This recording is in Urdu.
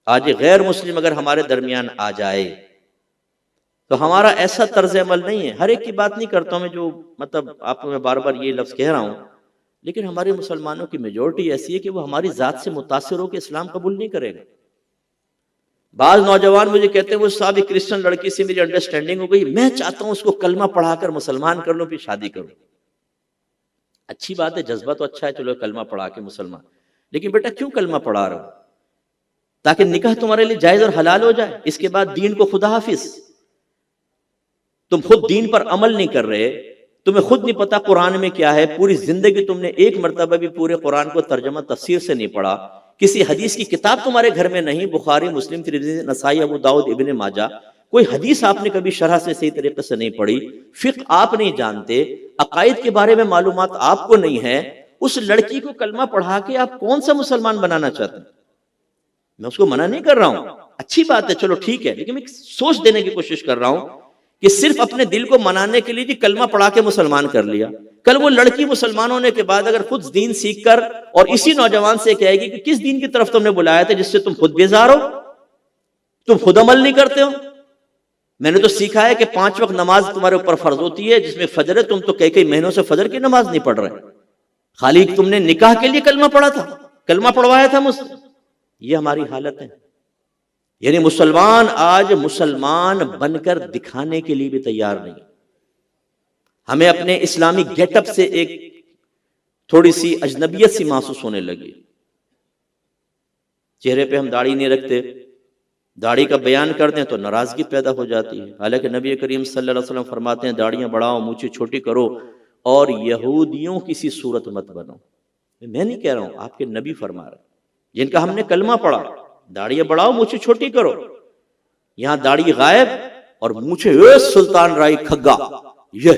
آج غیر مسلم اگر ہمارے درمیان آ جائے تو ہمارا ایسا طرز عمل نہیں ہے، ہر ایک کی بات نہیں کرتا ہوں میں، جو مطلب آپ کو میں بار بار یہ لفظ کہہ رہا ہوں، لیکن ہمارے مسلمانوں کی میجورٹی ایسی ہے کہ وہ ہماری ذات سے متاثر ہو کے اسلام قبول نہیں کرے گا۔ بعض نوجوان مجھے کہتے ہیں وہ صاحب ایک کرسچن لڑکی سے میری انڈرسٹینڈنگ ہو گئی، میں چاہتا ہوں اس کو کلمہ پڑھا کر مسلمان کر لوں پھر شادی کروں۔ اچھی بات ہے، جذبہ تو اچھا ہے، چلو کلمہ پڑھا کے مسلمان، لیکن بیٹا کیوں کلمہ پڑھا رہا ہو؟ تاکہ نکاح تمہارے لیے جائز اور حلال ہو جائے، اس کے بعد دین کو خدا حافظ۔ تم خود دین پر عمل نہیں کر رہے، تمہیں خود نہیں پتا قرآن میں کیا ہے، پوری زندگی تم نے ایک مرتبہ بھی پورے قرآن کو ترجمہ تفسیر سے نہیں پڑھا، کسی حدیث کی کتاب تمہارے گھر میں نہیں، بخاری، مسلم، ترمذی، نسائی، ابو داؤد، ابن ماجہ، کوئی حدیث آپ نے کبھی شرح سے صحیح طریقے سے نہیں پڑھی، فقہ آپ نہیں جانتے، عقائد کے بارے میں معلومات آپ کو نہیں ہے، اس لڑکی کو کلمہ پڑھا کے آپ کون سا مسلمان بنانا چاہتے ہیں؟ میں اس کو منع نہیں کر رہا ہوں، اچھی بات ہے، چلو ٹھیک ہے، لیکن میں سوچ دینے کی کوشش کر رہا ہوں کہ صرف اپنے دل کو منانے کے لیے جی کلمہ پڑھا کے مسلمان کر لیا، کل وہ لڑکی مسلمان ہونے کے بعد اگر خود دین سیکھ کر اور اسی نوجوان سے کہے گی کہ کس دین کی طرف تم نے بلایا تھا جس سے تم خود بیزار ہو، تم خود عمل نہیں کرتے ہو، میں نے تو سیکھا ہے کہ 5 وقت نماز تمہارے اوپر فرض ہوتی ہے جس میں فجر ہے، تم تو کئی مہینوں سے فجر کی نماز نہیں پڑھ رہے، خالی تم نے نکاح کے لیے کلمہ پڑھا تھا، کلمہ پڑھوایا تھا مجھ سے۔ یہ ہماری حالت ہے، یعنی مسلمان آج مسلمان بن کر دکھانے کے لیے بھی تیار نہیں، ہمیں اپنے اسلامی گیٹ اپ سے ایک تھوڑی سی اجنبیت سی محسوس ہونے لگی، چہرے پہ ہم داڑھی نہیں رکھتے، داڑھی کا بیان کر دیں تو ناراضگی پیدا ہو جاتی ہے، حالانکہ نبی کریم صلی اللہ علیہ وسلم فرماتے ہیں داڑیاں بڑھاؤ، مونچھیں چھوٹی کرو اور یہودیوں کی سی صورت مت بنو۔ میں نہیں کہہ رہا ہوں، آپ کے نبی فرما رہے ہیں، جن کا ہم نے کلمہ پڑھا، داڑیاں بڑھاؤ، مونچھیں چھوٹی کرو، یہاں داڑھی غائب اور مونچھیں سلطان رائی کھگا، یہ